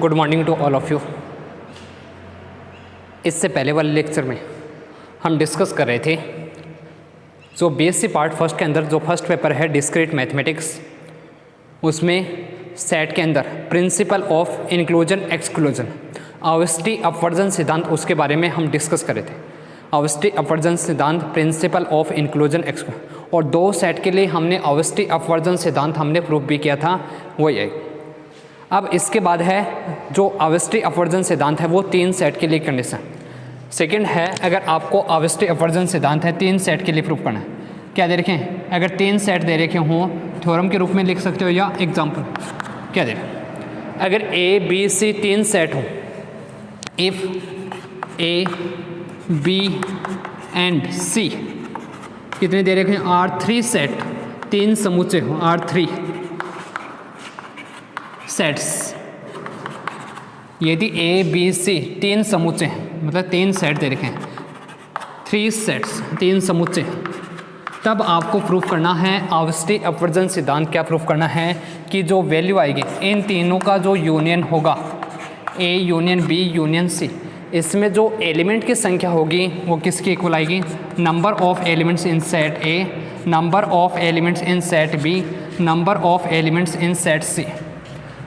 Good morning to all of you. इससे पहले वाले लेक्चर में हम डिस्कस कर रहे थे जो बीएससी पार्ट फर्स्ट के अंदर जो फर्स्ट पेपर है डिस्क्रीट मैथमेटिक्स, उसमें सेट के अंदर प्रिंसिपल ऑफ इंक्लूजन एक्सक्लूजन आवृष्टि अपवर्जन सिद्धांत, उसके बारे में हम डिस्कस कर रहे थे। आवृष्टि अपवर्जन सिद्धांत, प्रिंसिपल ऑफ इंक्लूजन एक्सक्लूजन, और दो सेट के लिए हमने आवृष्टि अपवर्जन सिद्धांत हमने प्रूव भी किया था, वो ये। अब इसके बाद है जो आवृष्टि अपवर्जन सिद्धांत है वो 3 सेट के लिए कंडीशन। सेकंड है, अगर आपको आवृष्टि अपवर्जन सिद्धांत है 3 सेट के लिए प्रूव करना है, क्या दे रखे हैं? अगर 3 सेट दे रखे हों थ्योरम के रूप में लिख सकते हो या एग्जाम्पल, क्या दे रहे? अगर ए बी सी 3 सेट हो, इफ ए बी एंड सी कितने दे रखे हैं? R3 सेट, 3 समुच्चय हो, R3 सेट्स। यदि ए बी सी 3 समुच्चय मतलब 3 सेट दे रखे हैं, 3 सेट्स 3 समुच्चय, तब आपको प्रूफ करना है आवृष्टि अपवर्जन सिद्धांत। क्या प्रूफ करना है कि जो वैल्यू आएगी इन तीनों का जो यूनियन होगा, A union B union C, इसमें जो एलिमेंट की संख्या होगी वो किसकी इक्वल आएगी? Number of elements in set A, number of elements in set B, number of elements in set C,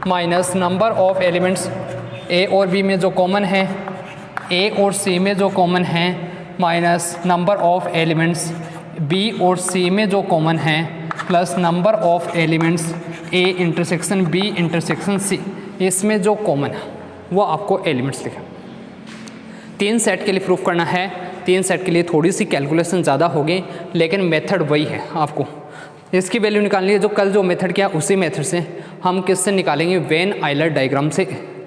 minus number of elements A और बी में जो कॉमन है, ए और सी में जो कॉमन है, minus number of elements B और C में जो कॉमन है, plus number of elements A intersection B intersection C, इसमें जो कॉमन है वो आपको एलिमेंट्स लिखा। 3 सेट के लिए प्रूफ करना है। 3 सेट के लिए थोड़ी सी कैलकुलेशन ज़्यादा होगी, लेकिन मेथड वही है। आपको इसकी वैल्यू निकालनी है, जो कल जो मेथड किया उसी मेथड से हम किससे निकालेंगे? वेन आइलर डायग्राम से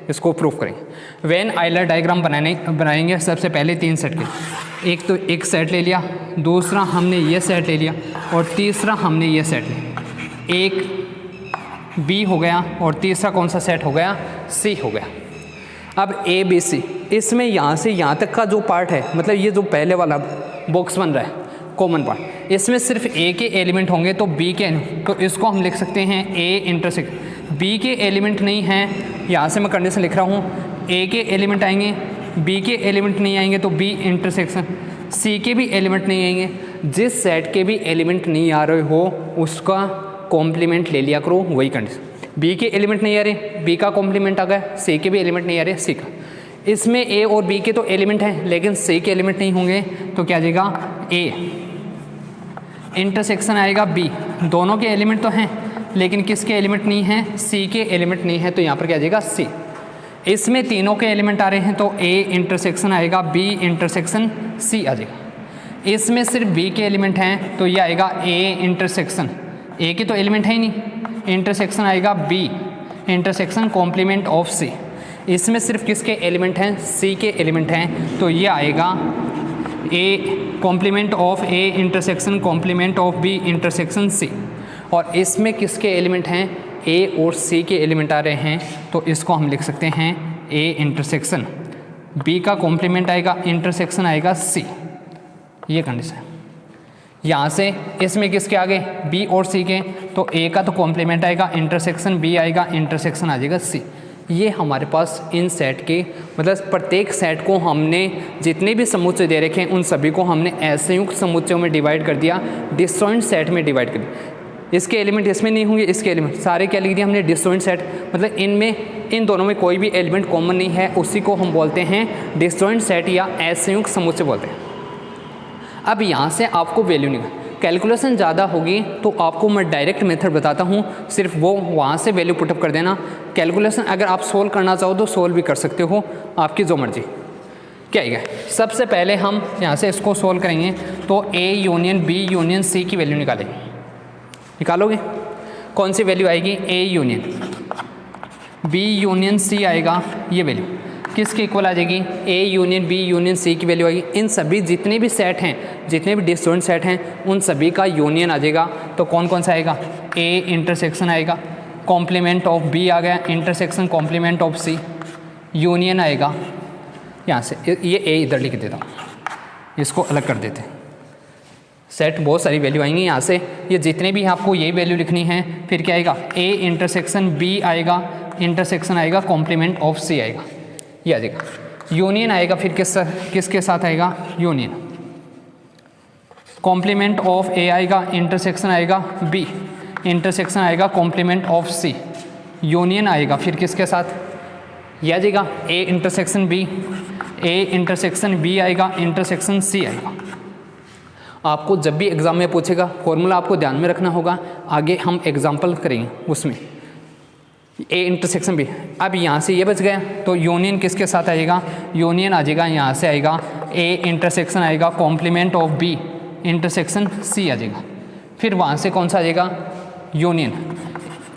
इसको प्रूफ करेंगे। वेन आइलर डायग्राम बनाएंगे सबसे पहले 3 सेट के। एक तो एक सेट ले लिया, दूसरा हमने ये सेट ले लिया, और तीसरा हमने ये सेट लिया। एक बी हो गया और तीसरा कौन सा सेट हो गया? सी हो गया। अब ए बी सी, इसमें यहाँ से यहाँ तक का जो पार्ट है, मतलब ये जो पहले वाला बॉक्स बन रहा है कॉमन पार्ट, इसमें सिर्फ ए के एलिमेंट होंगे तो बी के, तो इसको हम लिख सकते हैं ए इंटरसेक्ट। बी के एलिमेंट नहीं हैं, यहाँ से मैं कंडीशन लिख रहा हूँ, ए के एलिमेंट आएंगे, बी के एलिमेंट नहीं आएंगे तो बी इंटरसेक्शन, सी के भी एलिमेंट नहीं आएंगे। जिस सेट के भी एलिमेंट नहीं आ रहे हो उसका कॉम्प्लीमेंट ले लिया करो, वही कंडीशन। बी के एलिमेंट नहीं आ रहे, बी का कॉम्प्लीमेंट आ गया, सी के भी एलिमेंट नहीं आ रहे, सी का। इसमें ए और बी के तो एलिमेंट हैं लेकिन सी के एलिमेंट नहीं होंगे, तो क्या आ जाएगा? ए इंटरसेक्शन आएगा बी। दोनों के एलिमेंट तो हैं लेकिन किसके एलिमेंट नहीं हैं? सी के एलिमेंट नहीं है, तो यहाँ पर क्या आ जाएगा? सी। इसमें तीनों के एलिमेंट आ रहे हैं तो ए इंटरसेक्शन आएगा बी इंटरसेक्शन सी आ जाएगा। इसमें सिर्फ बी के एलिमेंट हैं तो ये आएगा ए इंटरसेक्शन, ए के तो एलिमेंट है ही नहीं, इंटरसेक्शन आएगा बी इंटरसेक्शन कॉम्प्लीमेंट ऑफ सी। इसमें सिर्फ किसके एलिमेंट हैं? सी के एलिमेंट हैं, तो ये आएगा A complement of A intersection complement of B intersection C. और इसमें किसके एलिमेंट हैं? ए और सी के एलिमेंट आ रहे हैं, तो इसको हम लिख सकते हैं ए इंटरसेक्शन, बी का कॉम्प्लीमेंट आएगा, इंटरसेक्शन आएगा सी। ये कंडीशन है। यहाँ से इसमें किसके आगे? बी और सी के, तो ए का तो कॉम्प्लीमेंट आएगा, इंटरसेक्शन बी आएगा, इंटरसेक्शन आ जाएगा सी। ये हमारे पास इन सेट के, मतलब प्रत्येक सेट को हमने जितने भी समुच्चय दे रखे हैं उन सभी को हमने असंयुक्त समुच्चयों में डिवाइड कर दिया, डिसजॉइंट सेट में डिवाइड कर दिया। इसके एलिमेंट इसमें नहीं होंगे, इसके एलिमेंट सारे क्या लिख दिए हमने? Disjoint set. मतलब इनमें इन दोनों में कोई भी एलिमेंट कॉमन नहीं है, उसी को हम बोलते हैं डिसजॉइंट सेट या असंयुक्त समुच्चय बोलते हैं। अब यहाँ से आपको वैल्यू निकाल, कैलकुलेशन ज़्यादा होगी तो आपको मैं डायरेक्ट मेथड बताता हूँ, सिर्फ वो वहाँ से वैल्यू पुटअप कर देना। कैलकुलेशन अगर आप सोल्व करना चाहो तो सोल्व भी कर सकते हो, आपकी जो मर्जी। क्या आएगा? सबसे पहले हम यहाँ से इसको सोल्व करेंगे तो A union B union C की वैल्यू निकालोगे। कौन सी वैल्यू आएगी? A union B union C आएगा, ये वैल्यू किसके इक्वल आ जाएगी? A union B union C की वैल्यू आएगी। इन सभी जितने भी सेट हैं, जितने भी डिसजॉइंट सेट हैं, उन सभी का यूनियन आ जाएगा। तो कौन कौन सा आएगा? ए इंटरसेक्शन आएगा, कॉम्प्लीमेंट ऑफ बी आ गया, intersection complement of C, union आएगा। यहाँ से ये ए इधर लिख देता हूँ, इसको अलग कर देते हैं। सेट बहुत सारी वैल्यू आएंगी यहाँ से, ये जितने भी आपको ये वैल्यू लिखनी है, फिर क्या आएगा ए इंटरसेक्शन बी आएगा, इंटरसेक्शन आएगा कॉम्प्लीमेंट ऑफ सी आएगा, ये आ जाएगा। यूनियन आएगा फिर किसके साथ आएगा, यूनियन, कॉम्प्लीमेंट ऑफ ए आएगा, इंटरसेक्शन आएगा बी, इंटरसेक्शन आएगा कॉम्प्लीमेंट ऑफ सी, यूनियन आएगा फिर किसके साथ, ये आ जाएगा A intersection B, A intersection B आएगा, इंटरसेक्शन सी आएगा। आपको जब भी एग्जाम में पूछेगा फॉर्मूला आपको ध्यान में रखना होगा, आगे हम एग्जाम्पल करेंगे उसमें। ए इंटरसेक्शन बी, अब यहाँ से ये बच गया तो यूनियन किसके साथ आएगा, यूनियन आ जाएगा यहाँ से आएगा ए इंटरसेक्शन आएगा complement of B, intersection C आ जाएगा। फिर वहाँ से कौन सा आ जाएगा, union,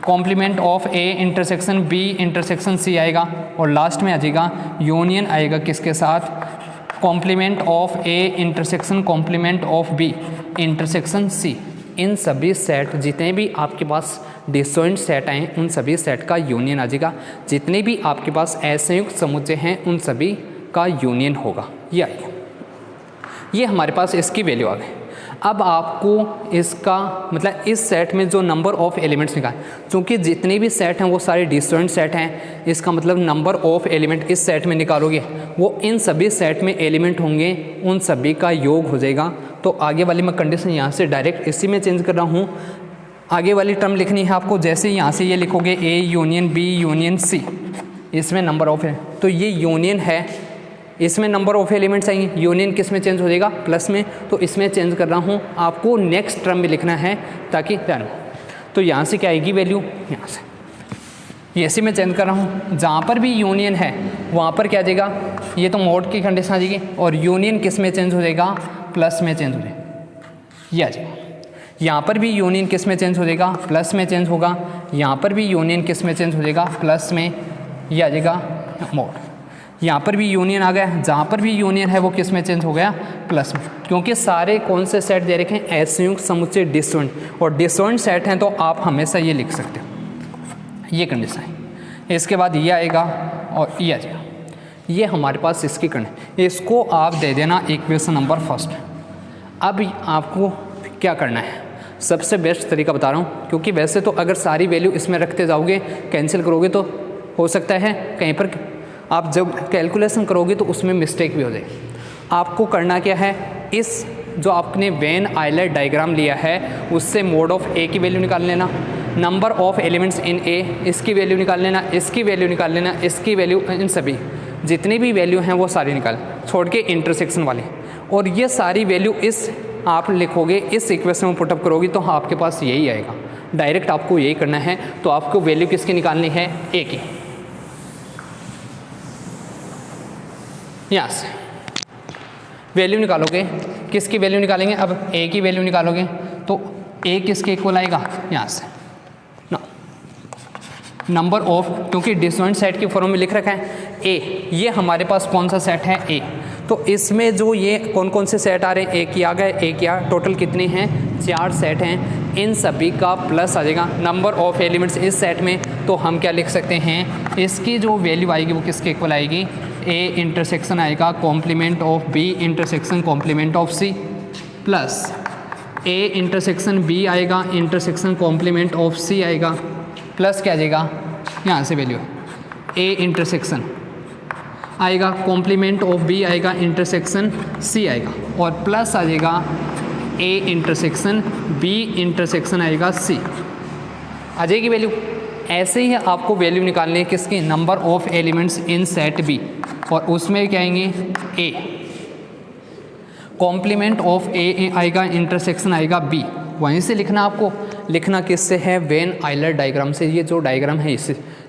complement of A intersection B, intersection C आएगा, और लास्ट में आ जाएगा यूनियन आएगा किसके साथ, complement of A intersection complement of B, intersection C. इन सभी सेट जितने भी आपके पास डिसजॉइंट सेट आए उन सभी सेट का यूनियन आ जाएगा, जितने भी आपके पास असंयुक्त समुच्चय हैं उन सभी का यूनियन होगा, ये आएगा। ये हमारे पास इसकी वैल्यू आ गई। अब आपको इसका मतलब इस सेट में जो नंबर ऑफ एलिमेंट्स निकाल, क्योंकि जितने भी सेट हैं वो सारे डिसजॉइंट सेट हैं, इसका मतलब नंबर ऑफ एलिमेंट इस सेट में निकालोगे वो इन सभी सेट में एलिमेंट होंगे, उन सभी का योग हो जाएगा। तो आगे वाली मैं कंडीशन यहाँ से डायरेक्ट इसी में चेंज कर रहा हूँ। आगे वाली टर्म लिखनी है आपको, जैसे यहाँ से ये लिखोगे A union B union C, इसमें नंबर ऑफ है तो ये यूनियन है, इसमें नंबर ऑफ एलिमेंट्स आएंगे, यूनियन किस में चेंज हो जाएगा, प्लस में, तो इसमें चेंज कर रहा हूँ। आपको नेक्स्ट टर्म में लिखना है ताकि ध्यान, तो यहाँ से क्या आएगी वैल्यू, यहाँ से ये इसी में चेंज कर रहा हूँ। जहाँ पर भी यूनियन है वहाँ पर क्या आ जाएगा, ये तो मोड की कंडीशन आ जाएगी, और यूनियन किस में चेंज हो जाएगा, प्लस में चेंज हो जाएगा, ये आ जाएगा। यहाँ पर भी यूनियन किस में चेंज हो जाएगा, प्लस में चेंज होगा, यहाँ पर भी यूनियन किस में चेंज हो जाएगा, प्लस में, ये आ जाएगा मोड। यहाँ पर भी यूनियन आ गया, जहाँ पर भी यूनियन है वो किस में चेंज हो गया, प्लस में, क्योंकि सारे कौन से सेट दे रखे हैं, असंयुक्त समुच्चय डिसजॉइंट, और डिसजॉइंट सेट हैं तो आप हमेशा ये लिख सकते हो, ये कंडीशन है। इसके बाद ये आएगा और ये आ जाएगा, ये हमारे पास इसकी कंडीशन, इसको आप दे देना इक्वेशन नंबर फर्स्ट। अब आपको क्या करना है, सबसे बेस्ट तरीका बता रहा हूँ, क्योंकि वैसे तो अगर सारी वैल्यू इसमें रखते जाओगे कैंसिल करोगे तो हो सकता है कहीं पर आप जब कैलकुलेशन करोगे तो उसमें मिस्टेक भी हो जाए। आपको करना क्या है, इस जो आपने वेन आइलर डायग्राम लिया है उससे मोड ऑफ ए की वैल्यू निकाल लेना, नंबर ऑफ एलिमेंट्स इन ए इसकी वैल्यू निकाल लेना, इसकी वैल्यू निकाल लेना, इसकी वैल्यू, इन सभी जितनी भी वैल्यू हैं वो सारी निकाल, छोड़ के इंटरसेक्शन वाले, और ये सारी वैल्यू इस आप लिखोगे, इस इक्वेशन में पुटअप करोगे तो आपके पास यही आएगा। डायरेक्ट आपको यही करना है। तो आपको वैल्यू किसकी निकालनी है, ए की, यहाँ से वैल्यू निकालोगे, किसकी वैल्यू निकालेंगे, अब ए की वैल्यू निकालोगे तो ए किसके इक्वल आएगा, यहाँ से नंबर ऑफ, क्योंकि डिसजॉइंट सेट की फॉर्म में लिख रखा है ए, ये हमारे पास कौन सा सेट है, ए, तो इसमें जो ये कौन कौन से सेट आ रहे हैं, ए की आ गए, ए की आ, टोटल कितने हैं, 4 सेट हैं, इन सभी का प्लस आ जाएगा नंबर ऑफ एलिमेंट्स इस सेट में, तो हम क्या लिख सकते हैं, इसकी जो वैल्यू आएगी वो किसके इक्वल आएगी, ए इंटरसेक्शन आएगा complement of B intersection complement of C, plus A intersection B आएगा इंटरसेक्शन कॉम्प्लीमेंट ऑफ सी आएगा, प्लस क्या आ जाएगा, यहाँ से वैल्यू ए इंटरसेक्शन आएगा कॉम्प्लीमेंट ऑफ बी आएगा इंटरसेक्शन सी आएगा, और प्लस आ जाएगा ए इंटरसेक्शन बी इंटरसेक्शन आएगा सी, आ जाएगी वैल्यू। ऐसे ही आपको वैल्यू निकालनी है किसकी, number of elements in set B, और उसमें क्या आएंगे, ए कॉम्प्लीमेंट ऑफ ए आएगा इंटरसेक्शन आएगा बी, वहीं से लिखना, आपको लिखना किससे है, वेन आइलर डायग्राम से। ये जो डायग्राम है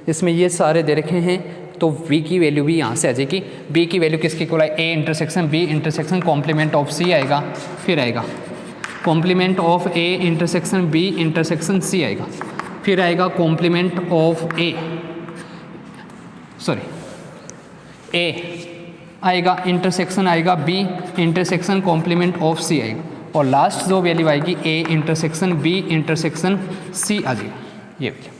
इसमें ये सारे दे रखे हैं, तो v की वैल्यू भी यहाँ से आ जाएगी, b की वैल्यू किसकी इक्वल है, a intersection b intersection complement of c आएगा, फिर आएगा complement of a intersection b intersection c आएगा, फिर आएगा कॉम्प्लीमेंट ऑफ a आएगा इंटरसेक्शन आएगा b intersection complement of c आएगा, और लास्ट जो वैल्यू आएगी a intersection b intersection c आ जाएगा, ये वैल्यू।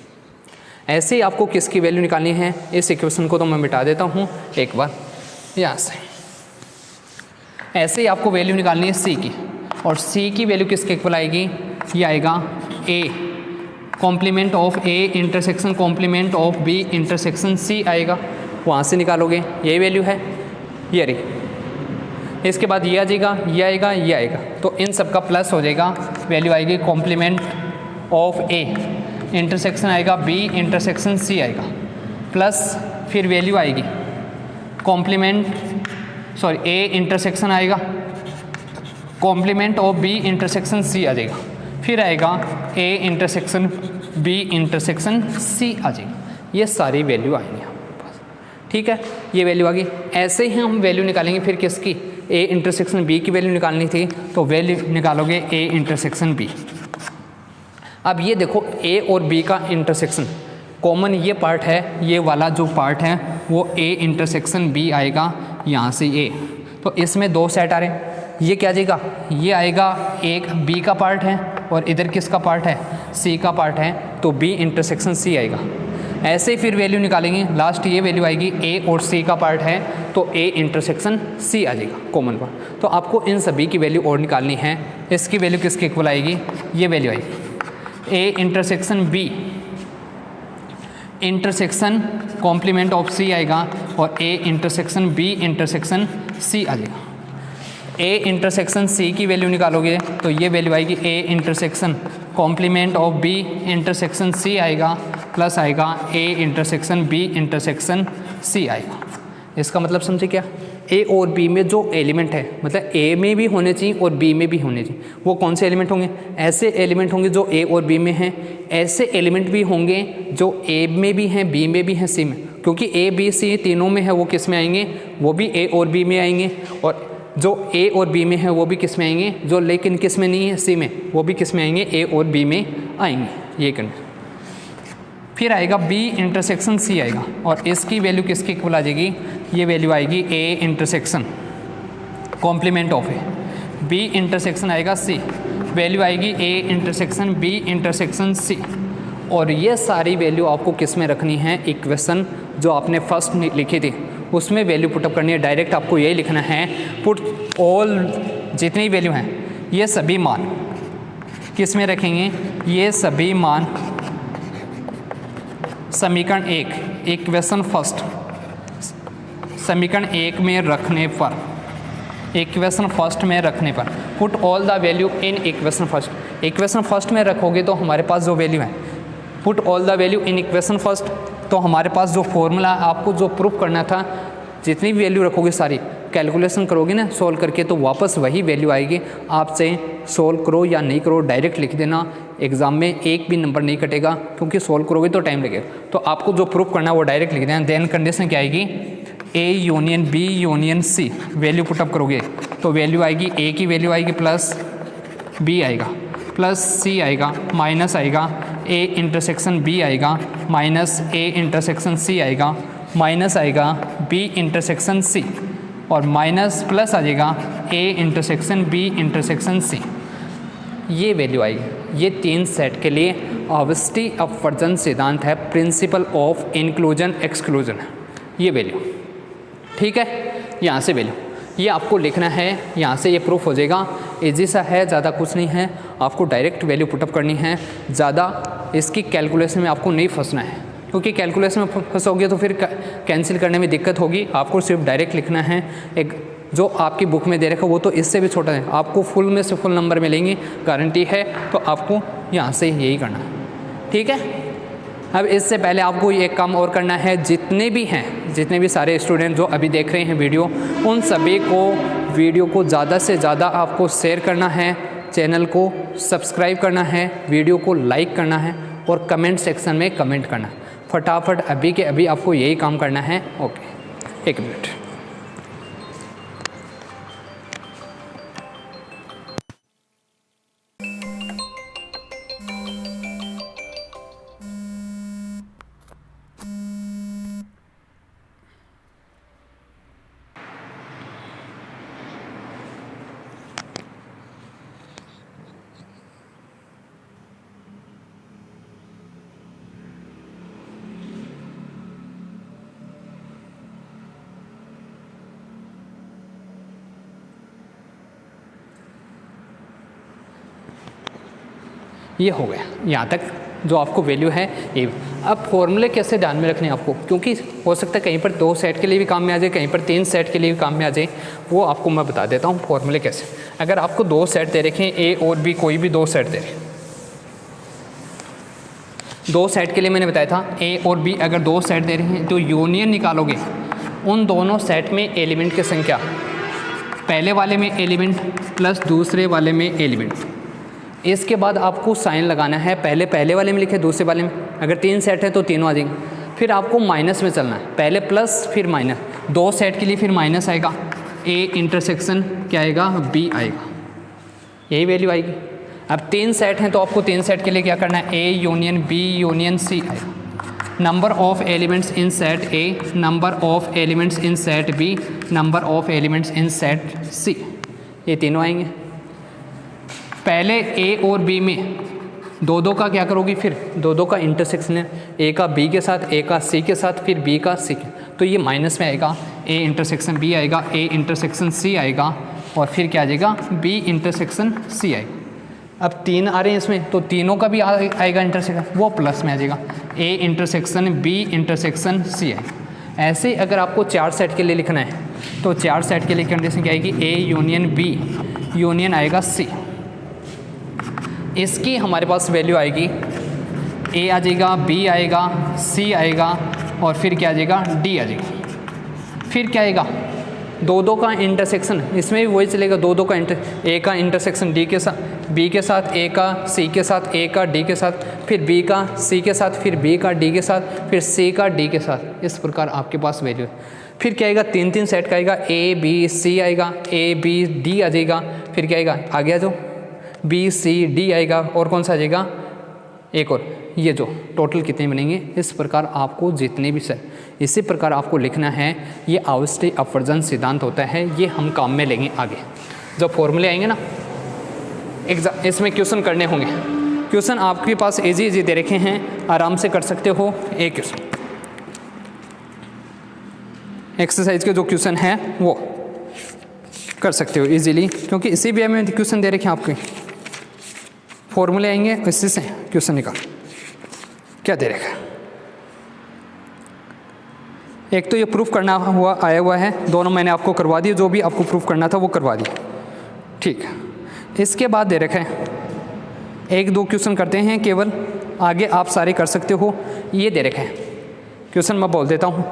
ऐसे ही आपको किसकी वैल्यू निकालनी है, इस इक्वेशन को तो मैं मिटा देता हूँ एक बार यहाँ से। ऐसे ही आपको वैल्यू निकालनी है सी की, और सी की वैल्यू किसके इक्वल आएगी, ये आएगा A complement of A intersection complement of B intersection C आएगा, वहाँ से निकालोगे यही वैल्यू है, ये रही। इसके बाद ये आ जाएगा, ये आएगा, ये आएगा, तो इन सब का प्लस हो जाएगा, वैल्यू आएगी कॉम्प्लीमेंट ऑफ ए इंटरसेक्शन आएगा बी इंटरसेक्शन सी आएगा, प्लस फिर वैल्यू आएगी ए इंटरसेक्शन आएगा complement of B intersection C आ जाएगा, फिर आएगा A intersection B intersection C आ जाएगा, ये सारी वैल्यू आएंगी हमारे पास। ठीक है, ये वैल्यू आ गई। ऐसे ही हम वैल्यू निकालेंगे फिर किसकी, ए इंटरसेक्शन बी की वैल्यू निकालनी थी, तो वैल्यू निकालोगे ए इंटरसेक्शन बी। अब ये देखो ए और बी का इंटरसेक्शन कॉमन ये पार्ट है, ये वाला जो पार्ट है वो ए इंटरसेक्शन बी आएगा, यहाँ से ए, तो इसमें दो सेट आ रहे हैं, ये क्या जाएगा, ये आएगा एक बी का पार्ट है और इधर किसका पार्ट है, सी का पार्ट है, तो बी इंटरसेक्शन सी आएगा। ऐसे ही फिर वैल्यू निकालेंगे, लास्ट ये वैल्यू आएगी ए और सी का पार्ट है, तो ए इंटरसेक्शन सी आ जाएगा कॉमन पर। तो आपको इन सभी की वैल्यू और निकालनी है, इसकी वैल्यू किसके इक्वल आएगी, ये वैल्यू आएगी A intersection B intersection complement of C आएगा और A intersection B intersection C आ जाएगा। ए इंटरसेक्शन सी की वैल्यू निकालोगे तो ये वैल्यू आएगी A intersection complement of B intersection C आएगा, प्लस आएगा A intersection B intersection C आएगा। इसका मतलब समझे क्या, ए और बी में जो एलिमेंट है, मतलब ए में भी होने चाहिए और बी में भी होने चाहिए, वो कौन से एलिमेंट होंगे, ऐसे एलिमेंट होंगे जो ए और बी में हैं, ऐसे एलिमेंट भी होंगे जो ए में भी हैं, बी में भी हैं, सी में, क्योंकि ए बी सी तीनों में है, वो किस में आएंगे, वो भी ए और बी में आएंगे, और जो ए और बी में है वो भी किस में आएंगे, जो लेकिन किस में नहीं है, सी में, वो भी किस में आएंगे, ए और बी में आएंगे, ये करना। फिर आएगा बी इंटरसेक्शन सी आएगा और इसकी वैल्यू किसके इक्वल आ जाएगी, ये वैल्यू आएगी A intersection complement of A B intersection आएगा सी, वैल्यू आएगी A intersection B intersection C. और ये सारी वैल्यू आपको किस में रखनी है, इक्वेशन जो आपने फर्स्ट लिखी थी उसमें वैल्यू पुटअप करनी है। डायरेक्ट आपको यही लिखना है, पुट ऑल जितनी वैल्यू हैं ये सभी मान किस में रखेंगे, ये सभी मान समीकरण एक इक्वेशन फर्स्ट समीकरण एक में रखने पर, इक्वेशन फर्स्ट में रखने पर put all the value in equation first. Equation first में रखोगे तो हमारे पास जो वैल्यू है, put all the value in equation first, तो हमारे पास जो फॉर्मूला आपको जो प्रूफ करना था, जितनी भी वैल्यू रखोगे सारी कैलकुलेशन करोगे ना सोल्व करके, तो वापस वही वैल्यू आएगी। आपसे सोल्व करो या नहीं करो डायरेक्ट लिख देना, एग्जाम में एक भी नंबर नहीं कटेगा, क्योंकि सोल्व करोगे तो टाइम लगेगा। तो आपको जो प्रूफ करना है वो डायरेक्ट लिख देना। देन कंडीशन क्या आएगी, A union B union C, value put up करोगे तो वैल्यू आएगी, ए की वैल्यू आएगी प्लस बी आएगा प्लस सी आएगा माइनस आएगा ए इंटरसेक्शन बी आएगा माइनस ए इंटरसेक्शन सी आएगा माइनस आएगा बी इंटरसेक्शन सी और माइनस प्लस आ जाएगा A intersection B intersection C, ये वैल्यू आएगी। ये तीन सेट के लिए ऑब्वियसली अपवर्जन सिद्धांत है, प्रिंसिपल ऑफ इंक्लूजन एक्सक्लूजन है ये वैल्यू। ठीक है, यहाँ से वैल्यू ये आपको लिखना है, यहाँ से ये प्रूफ हो जाएगा। इजी सा है, ज़्यादा कुछ नहीं है, आपको डायरेक्ट वैल्यू पुटअप करनी है, ज़्यादा इसकी कैलकुलेशन में आपको नहीं फंसना है, क्योंकि कैलकुलेशन में फंसोगे तो फिर कैंसिल करने में दिक्कत होगी। आपको सिर्फ डायरेक्ट लिखना है। एक जो आपकी बुक में दे रखा वो तो इससे भी छोटा है, आपको फुल में से फुल नंबर मिलेंगे, गारंटी है। तो आपको यहाँ से यही करना है, ठीक है। अब इससे पहले आपको एक काम और करना है, जितने भी सारे स्टूडेंट जो अभी देख रहे हैं वीडियो, उन सभी को वीडियो को ज़्यादा से ज़्यादा आपको शेयर करना है, चैनल को सब्सक्राइब करना है, वीडियो को लाइक करना है और कमेंट सेक्शन में कमेंट करना है। फटाफट अभी के अभी आपको यही काम करना है। ओके, एक मिनट। ये हो गया यहाँ तक जो आपको वैल्यू है ये। अब फॉर्मूले कैसे ध्यान में रखने हैं आपको, क्योंकि हो सकता है कहीं पर 2 सेट के लिए भी काम में आ जाए, कहीं पर 3 सेट के लिए भी काम में आ जाए, वो आपको मैं बता देता हूँ फॉर्मूले कैसे। अगर आपको 2 सेट दे रखे हैं, ए और बी, कोई भी 2 सेट दे रहे, 2 सेट के लिए मैंने बताया था ए और बी अगर 2 सेट दे रहे हैं तो यूनियन निकालोगे उन दोनों सेट में एलिमेंट की संख्या, पहले वाले में एलिमेंट प्लस दूसरे वाले में एलिमेंट। इसके बाद आपको साइन लगाना है, पहले वाले में लिखे, दूसरे वाले में। अगर 3 सेट है तो तीनों आ जाएंगे। फिर आपको माइनस में चलना है, पहले प्लस फिर माइनस। 2 सेट के लिए फिर माइनस आएगा, ए इंटरसेक्शन क्या आएगा, बी आएगा, यही वैल्यू आएगी। अब 3 सेट हैं तो आपको 3 सेट के लिए क्या करना है, A union B union C आएगा। Number of elements in set A, number of elements in set B, number of elements in set C, ये तीनों आएंगे। पहले ए और बी में 2 का क्या करोगी, फिर 2 का इंटरसेक्शन है, ए का बी के साथ, ए का सी के साथ, फिर बी का सी के, तो ये माइनस में आएगा, ए इंटरसेक्शन बी आएगा, ए इंटरसेक्शन सी आएगा, और फिर क्या आ जाएगा, बी इंटरसेक्शन सी आएगा। अब 3 आ रहे हैं इसमें तो तीनों का भी आएगा इंटरसेक्शन, वो प्लस में आ जाएगा, A intersection B intersection C आएगा। ऐसे ही अगर आपको 4 सेट के लिए लिखना है तो 4 सेट के लिए कंडीशन क्या आएगी, ए यूनियन बी यूनियन आएगा सी। इसकी हमारे पास वैल्यू आएगी, ए आ जाएगा, बी आएगा, सी आएगा, और फिर क्या आ जाएगा, डी आ जाएगा। फिर क्या आएगा, 2 का इंटरसेक्शन, इसमें भी वही चलेगा, 2 का ए का इंटरसेक्शन डी के साथ, बी के साथ, ए का सी के साथ, ए का डी के साथ, फिर बी का सी के साथ, फिर बी का डी के साथ, फिर सी का डी के साथ। इस प्रकार आपके पास वैल्यू है। फिर क्या आएगा, 3 सेट का आएगा, ए बी सी आएगा, ए बी डी आ जाएगा, फिर क्या आएगा, आ गया जो बी सी डी आएगा, और कौन सा आ जाएगा, एक और, ये जो टोटल कितने बनेंगे। इस प्रकार आपको जितने भी सेट, इसी प्रकार आपको लिखना है। ये आवर्ती अपवर्जन सिद्धांत होता है, ये हम काम में लेंगे आगे जब फॉर्मूले आएंगे ना एग्जाम, इसमें क्वेश्चन करने होंगे। क्वेश्चन आपके पास इजी दे रखे हैं, आराम से कर सकते हो। एक क्वेश्चन एक्सरसाइज के जो क्वेश्चन है वो कर सकते हो इजीली, क्योंकि इसी भी में क्वेश्चन दे रखे हैं आपके, फॉर्मूले आएंगे इसी से क्वेश्चन निकाल। क्या दे रखा है, एक तो ये प्रूफ करना हुआ आया हुआ है, दोनों मैंने आपको करवा दिए, जो भी आपको प्रूफ करना था वो करवा दिया, ठीक है। इसके बाद दे रखा है 1-2 क्वेश्चन करते हैं केवल, आगे आप सारे कर सकते हो। ये दे रखा है क्वेश्चन, मैं बोल देता हूँ।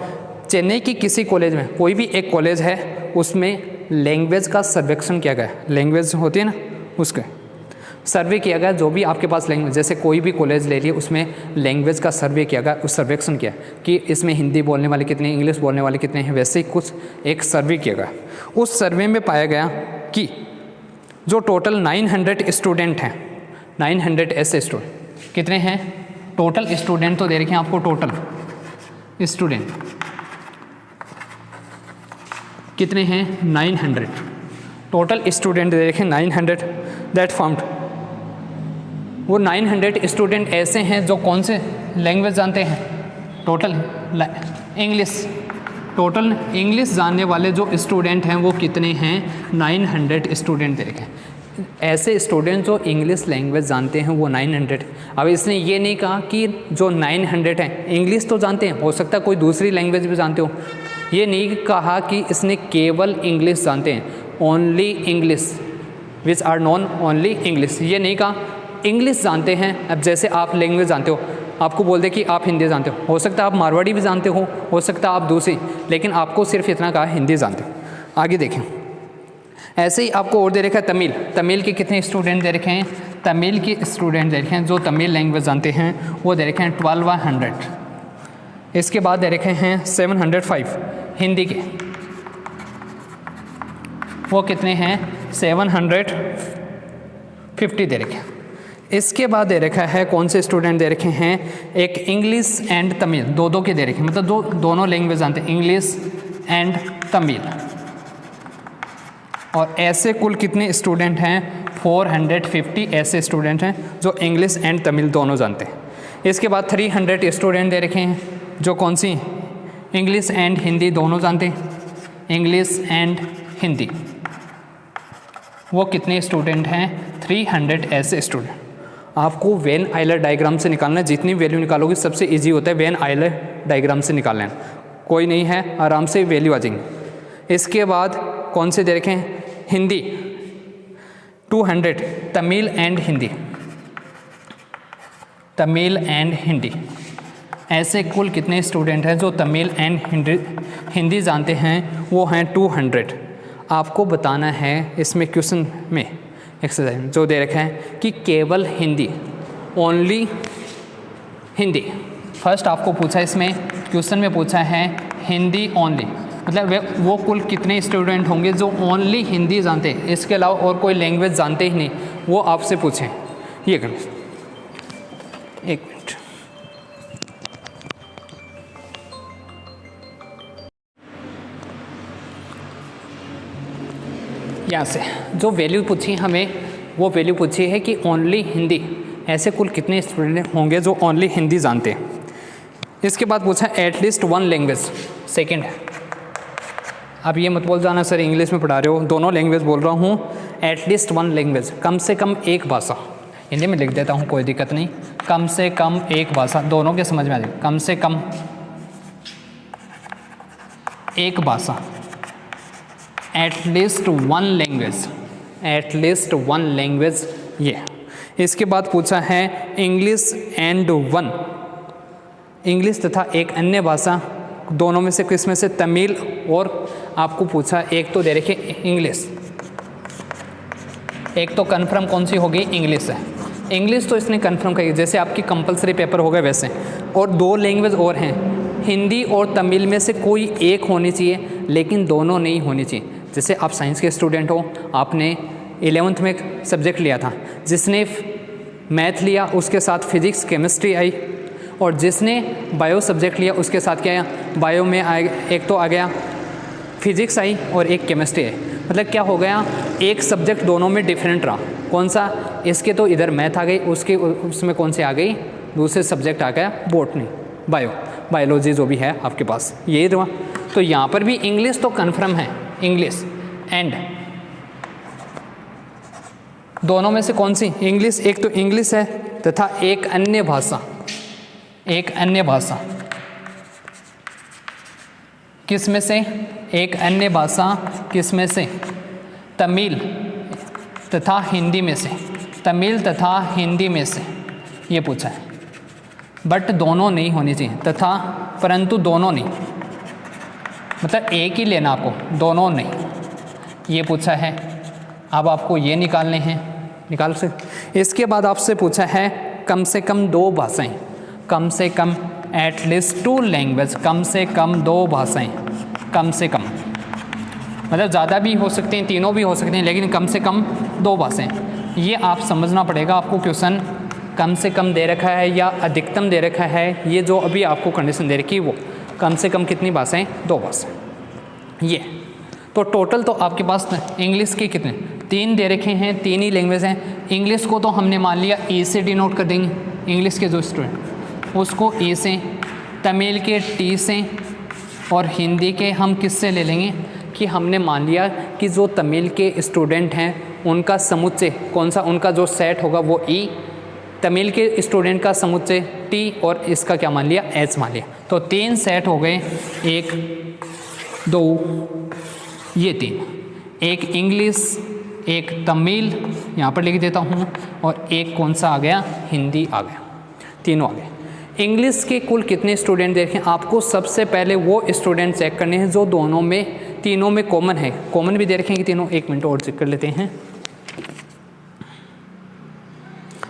चेन्नई की किसी कॉलेज में, कोई भी एक कॉलेज है, उसमें लैंग्वेज का सर्वेक्षण किया गया, लैंग्वेज होती है ना, उसका सर्वे किया गया। जो भी आपके पास लैंग्वेज, जैसे कोई भी कॉलेज ले लिए, उसमें लैंग्वेज का सर्वे किया गया, उस सर्वेक्षण किया कि इसमें हिंदी बोलने वाले कितने, इंग्लिश बोलने वाले कितने हैं, वैसे ही कुछ एक सर्वे किया गया। उस सर्वे में पाया गया कि जो टोटल 900 स्टूडेंट हैं, 900 ऐसे स्टूडेंट कितने हैं, टोटल स्टूडेंट तो दे रखे हैं आपको, टोटल स्टूडेंट कितने हैं, 900 टोटल स्टूडेंट दे रखे हैं 900। दैट फाउंड, वो 900 स्टूडेंट ऐसे हैं जो कौन से लैंग्वेज जानते हैं, टोटल इंग्लिश, टोटल इंग्लिश जानने वाले जो स्टूडेंट हैं वो कितने हैं, 900 स्टूडेंट दे रखे हैं। ऐसे स्टूडेंट जो इंग्लिश लैंग्वेज जानते हैं वो 900। अब इसने ये नहीं कहा कि जो 900 हैं इंग्लिश तो जानते हैं, हो सकता है कोई दूसरी लैंग्वेज भी जानते हो। ये नहीं कहा कि इसने केवल इंग्लिश जानते हैं, only English, which are non only English, ये नहीं कहा इंग्लिश जानते हैं। अब जैसे आप लैंग्वेज जानते हो, आपको बोल दे कि आप हिंदी जानते हो सकता है आप मारवाड़ी भी जानते हो सकता है आप दूसरी, लेकिन आपको सिर्फ इतना कहा हिंदी जानते हो। आगे देखें, ऐसे ही आपको और दे रखा है तमिल, तमिल के कितने स्टूडेंट दे रखे हैं, तमिल के स्टूडेंट दे रखे हैं जो तमिल लैंग्वेज जानते हैं वो दे रखे हैं 1200। इसके बाद दे रखे हैं 705 हिंदी के, वो कितने हैं, 750 दे रखे हैं। इसके बाद दे रखा है कौन से स्टूडेंट दे रखे हैं, एक इंग्लिश एंड तमिल, दो के दे रखे हैं, मतलब दोनों लैंग्वेज जानते हैं, इंग्लिश एंड तमिल। और ऐसे कुल कितने स्टूडेंट हैं, 450 ऐसे स्टूडेंट हैं जो इंग्लिश एंड तमिल दोनों जानते हैं। इसके बाद 300 स्टूडेंट दे रखे हैं जो कौन सी, इंग्लिश एंड हिंदी दोनों जानते हैं, इंग्लिश एंड हिंदी। वो कितने स्टूडेंट हैं? 300 ऐसे स्टूडेंट। आपको वेन आइलर डायग्राम से निकालना है, जितनी वैल्यू निकालोगे सबसे इजी होता है वेन आइलर डायग्राम से निकाल लेना, कोई नहीं है, आराम से वैल्यू आ जाएंगी। इसके बाद कौन से दे रखे हैं? Hindi 200, Tamil and Hindi, Tamil and Hindi. ऐसे कुल कितने स्टूडेंट हैं जो तमिल एंड हिंदी जानते हैं? वो हैं 200। आपको बताना है इसमें क्वेश्चन में एक्सरसाइज जो दे रखा है कि केवल हिंदी, ओनली हिंदी। फर्स्ट आपको पूछा, इसमें क्वेश्चन में पूछा है हिंदी ओनली, मतलब वो कुल कितने स्टूडेंट होंगे जो ओनली हिंदी जानते हैं, इसके अलावा और कोई लैंग्वेज जानते ही नहीं, वो आपसे पूछें। ये करें, एक मिनट। यहाँ से जो वैल्यू पूछी हमें, वो वैल्यू पूछी है कि ओनली हिंदी, ऐसे कुल कितने स्टूडेंट होंगे जो ओनली हिंदी जानते हैं। इसके बाद पूछा एटलीस्ट वन लैंग्वेज, सेकंड है। अब ये मत बोल जाना सर इंग्लिश में पढ़ा रहे हो, दोनों लैंग्वेज बोल रहा हूँ। एटलीस्ट वन लैंग्वेज, कम से कम एक भाषा, हिंदी में लिख देता हूँ कोई दिक्कत नहीं। कम से कम एक भाषा, दोनों के समझ में आ जाए, कम से कम एक भाषा, at least one language, at least one language ये। इसके बाद पूछा है इंग्लिश एंड वन, इंग्लिश तथा एक अन्य भाषा, दोनों में से किस में से? तमिल, और आपको पूछा एक तो दे रखे इंग्लिश, एक तो कन्फर्म कौन सी होगी? इंग्लिश है। इंग्लिश तो इसने कन्फर्म कही, जैसे आपकी कंपलसरी पेपर हो गए वैसे। और दो लैंग्वेज और हैं, हिंदी और तमिल में से कोई एक होनी चाहिए, लेकिन दोनों नहीं होनी चाहिए। जैसे आप साइंस के स्टूडेंट हो, आपने 11th में एक सब्जेक्ट लिया था, जिसने मैथ लिया उसके साथ फिजिक्स केमिस्ट्री आई, और जिसने बायो सब्जेक्ट लिया उसके साथ क्या आया? बायो में एक तो आ गया फिजिक्स आई और एक केमिस्ट्री आई। मतलब क्या हो गया? एक सब्जेक्ट दोनों में डिफरेंट रहा। कौन सा? इसके तो इधर मैथ आ गई, उसके उसमें कौन से आ गई? दूसरे सब्जेक्ट आ गया बॉटनी, बायोलॉजी जो भी है आपके पास, ये रहा। तो यहाँ पर भी इंग्लिश तो कन्फर्म है, इंग्लिश एंड दोनों में से कौन सी? इंग्लिश, एक तो इंग्लिश है तथा एक अन्य भाषा, एक अन्य भाषा किस में से? एक अन्य भाषा किस में से? तमिल तथा हिंदी में से, तमिल तथा हिंदी में से ये पूछा है। बट दोनों नहीं होनी चाहिए, तथा परंतु दोनों नहीं, मतलब एक ही लेना आपको, दोनों नहीं, ये पूछा है। अब आपको ये निकालने हैं, निकाल सकते। इसके बाद आपसे पूछा है कम से कम दो भाषाएं, कम से कम एटलीस्ट टू लैंग्वेज, कम से कम दो भाषाएं, कम से कम, मतलब ज़्यादा भी हो सकते हैं, तीनों भी हो सकते हैं, लेकिन कम से कम दो भाषाएं। ये आप समझना पड़ेगा। आपको क्वेश्चन कम से कम दे रखा है या अधिकतम दे रखा है, ये जो अभी आपको कंडीशन दे रखी है वो कम से कम कितनी भाषाएं? दो भाषाएं। ये तो टोटल तो आपके पास इंग्लिश के कितने? तीन दे रखे हैं, तीन ही लैंग्वेज हैं। इंग्लिश को तो हमने मान लिया ए से डिनोट कर देंगे, इंग्लिश के जो स्टूडेंट उसको ए से, तमिल के टी से, और हिंदी के हम किससे ले लेंगे कि हमने मान लिया कि जो तमिल के स्टूडेंट हैं उनका समुच्चय कौन सा? उनका जो सेट होगा वो ई, तमिल के स्टूडेंट का समुच्चय टी, और इसका क्या मान लिया? एच मान लिया। तो तीन सेट हो गए, एक दो ये तीन, एक इंग्लिश, एक तमिल यहाँ पर लिख देता हूँ, और एक कौन सा आ गया? हिंदी आ गया। तीनों आ गए। इंग्लिश के कुल कितने स्टूडेंट देखें? आपको सबसे पहले वो स्टूडेंट चेक करने हैं जो दोनों में, तीनों में कॉमन है। कॉमन भी दे रखें कि तीनों, एक मिनट और चेक कर लेते हैं।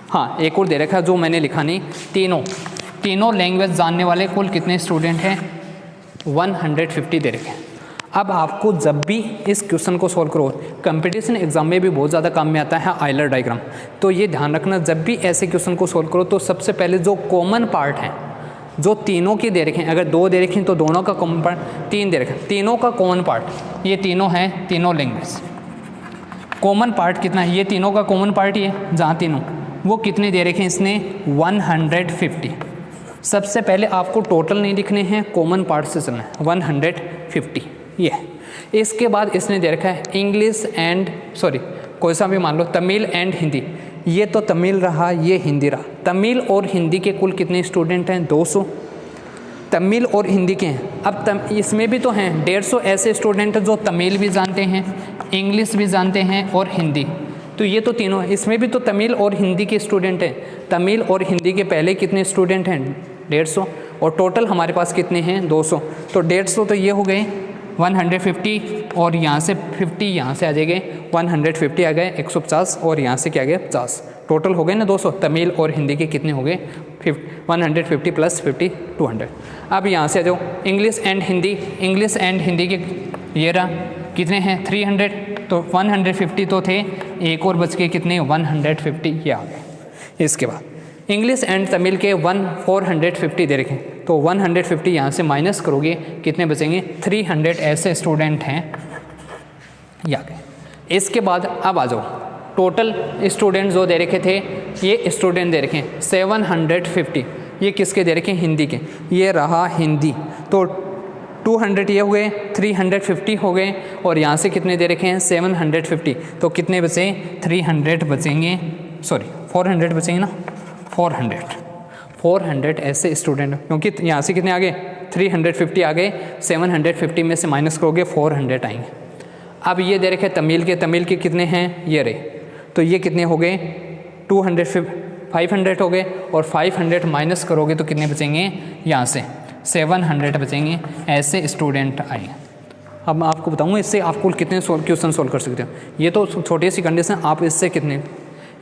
हाँ, एक और दे रखा है जो मैंने लिखा नहीं। तीनों लैंग्वेज जानने वाले कुल कितने स्टूडेंट हैं? 150 दे रखे हैं। अब आपको जब भी इस क्वेश्चन को सॉल्व करो, कंपटीशन एग्जाम में भी बहुत ज़्यादा काम में आता है आइलर डायग्राम, तो ये ध्यान रखना जब भी ऐसे क्वेश्चन को सॉल्व करो तो सबसे पहले जो कॉमन पार्ट है, जो तीनों की दे रखें, अगर दो दे रखें तो दोनों का कॉमन पार्ट, तीन दे रखें तीनों का कॉमन पार्ट, ये तीनों हैं, तीनों लैंग्वेज। कॉमन पार्ट कितना है? ये तीनों का कॉमन पार्ट ही है, जहाँ तीनों, वो कितने दे रखे हैं इसने? 150। सबसे पहले आपको टोटल नहीं लिखने हैं, कॉमन पार्ट से चलना है। 150 ये। इसके बाद इसने दे रखा है इंग्लिश एंड कोई सा भी मान लो, तमिल एंड हिंदी, ये तो तमिल रहा, ये हिंदी रहा। तमिल और हिंदी के कुल कितने स्टूडेंट हैं? 200 तमिल और हिंदी के हैं। अब इसमें भी तो हैं 150 ऐसे स्टूडेंट जो तमिल भी जानते हैं, इंग्लिश भी जानते हैं और हिंदी। तो ये तो तीनों, इसमें भी तो तमिल और हिंदी के स्टूडेंट हैं। तमिल और हिंदी के पहले कितने स्टूडेंट हैं? 150, और टोटल हमारे पास कितने हैं? 200। तो 150 तो ये हो गए 150, और यहाँ से 50 यहाँ से आ जाएंगे, 150 आ गए 150, और यहाँ से क्या आ गया 50। टोटल हो गए ना 200। तमिल और हिंदी के कितने हो गए? 150 प्लस 50 200। अब यहाँ से आ जाओ English and Hindi. English and Hindi के ये रहा कितने हैं? 300। तो 150 तो थे, एक और बच के कितने? 150 ये आ गए। इसके बाद इंग्लिश एंड तमिल के 450 दे रखे, तो 150 यहाँ से माइनस करोगे कितने बचेंगे? 300 ऐसे स्टूडेंट हैं ये आ गए। इसके बाद अब आ जाओ टोटल स्टूडेंट जो दे रखे थे, ये स्टूडेंट दे रखे हैं 750। ये किसके दे रखे हैं? हिंदी के। ये रहा हिंदी, तो 200 ये हो गए, 350 हो गए, और यहाँ से कितने दे रखे हैं? 750। तो कितने बचे? 300 बचेंगे, सॉरी 400 बचेंगे ना, 400 ऐसे स्टूडेंट, क्योंकि यहाँ से कितने आ गए? 350 आ गए, 750 में से माइनस करोगे 400 आएंगे। अब ये दे रखे तमिल के कितने हैं? ये रहे, तो ये कितने हो गए? 500 हो गए, और 500 माइनस करोगे तो कितने बचेंगे? यहाँ से 700 बचेंगे। ऐसे स्टूडेंट आए। अब मैं आपको बताऊँगा इससे आप कुल कितने क्वेश्चन सोल्व कर सकते हो। ये तो छोटी सी कंडीशन, आप इससे कितने।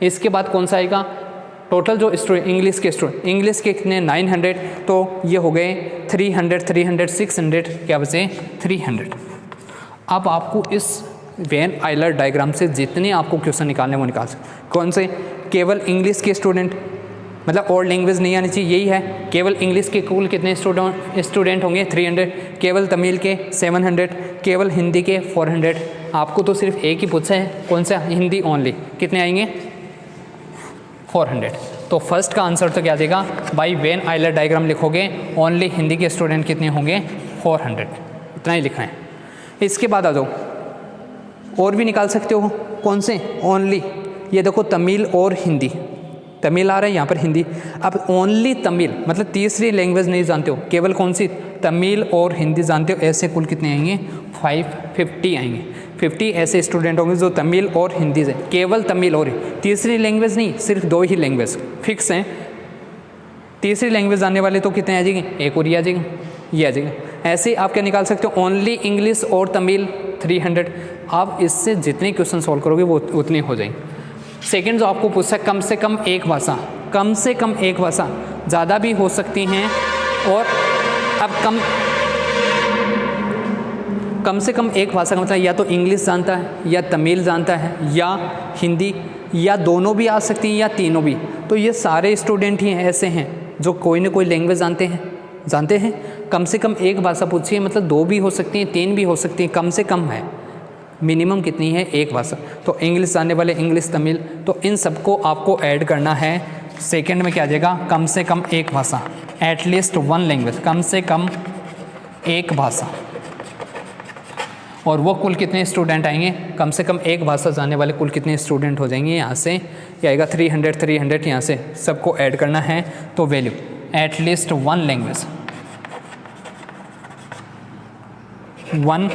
इसके बाद कौन सा आएगा? टोटल जो स्टूडेंट इंग्लिश के कितने? 900, तो ये हो गए 300 600, क्या बचे? 300। अब आपको इस वेन आइलर डायग्राम से जितने आपको क्वेश्चन निकालने वो निकाल सकते। कौन से? केवल इंग्लिश के स्टूडेंट, मतलब और लैंग्वेज नहीं आनी चाहिए, यही है। केवल इंग्लिश के कुल कितने स्टूडेंट होंगे? 300। केवल तमिल के 700। केवल हिंदी के 400। आपको तो सिर्फ एक ही पूछा है, कौन सा? हिंदी ओनली। कितने आएंगे? 400। तो फर्स्ट का आंसर तो क्या देगा? बाई वेन आइलर डायग्राम लिखोगे ओनली हिंदी के स्टूडेंट कितने होंगे? 400। इतना ही लिखना है। इसके बाद आ जाओ, और भी निकाल सकते हो। कौन से? ओनली, ये देखो तमिल और हिंदी, तमिल आ रहा है यहाँ पर, हिंदी। अब ओनली तमिल मतलब तीसरी लैंग्वेज नहीं जानते हो, केवल कौन सी? तमिल और हिंदी जानते हो, ऐसे कुल कितने आएंगे? 550 आएंगे। 50 ऐसे स्टूडेंट होंगे जो तमिल और हिंदी से, केवल तमिल और तीसरी लैंग्वेज नहीं, सिर्फ 2 ही लैंग्वेज फिक्स हैं। तीसरी लैंग्वेज जानने वाले तो कितने आ जाएंगे? एक और ये आ जाएगा, ये आ जाएगा। ऐसे आप क्या निकाल सकते हो? ओनली इंग्लिश और तमिल 300। आप इससे जितने क्वेश्चन सॉल्व करोगे वो उतने हो जाएंगे। सेकंड जो आपको पूछा कम से कम एक भाषा, कम से कम एक भाषा, ज़्यादा भी हो सकती हैं, और अब कम से कम एक भाषा का मतलब या तो इंग्लिश जानता है, या तमिल जानता है, या हिंदी, या दोनों भी आ सकती हैं, या तीनों भी। तो ये सारे स्टूडेंट ही ऐसे हैं जो कोई ना कोई लैंग्वेज जानते हैं। कम से कम एक भाषा पूछिए, मतलब 2 भी हो सकती हैं, 3 भी हो सकती हैं, कम से कम है। मिनिमम कितनी है? एक भाषा। तो इंग्लिश जानने वाले इंग्लिश, तमिल, तो इन सबको आपको ऐड करना है। सेकंड में क्या आ जाएगा? कम से कम एक भाषा, एटलीस्ट 1 लैंग्वेज, कम से कम एक भाषा। और वो कुल कितने स्टूडेंट आएंगे? कम से कम एक भाषा जानने वाले कुल कितने स्टूडेंट हो जाएंगे? यहाँ से क्या आएगा? 300 यहाँ से सबको ऐड करना है। तो वैल्यू एटलीस्ट 1 लैंग्वेज, 1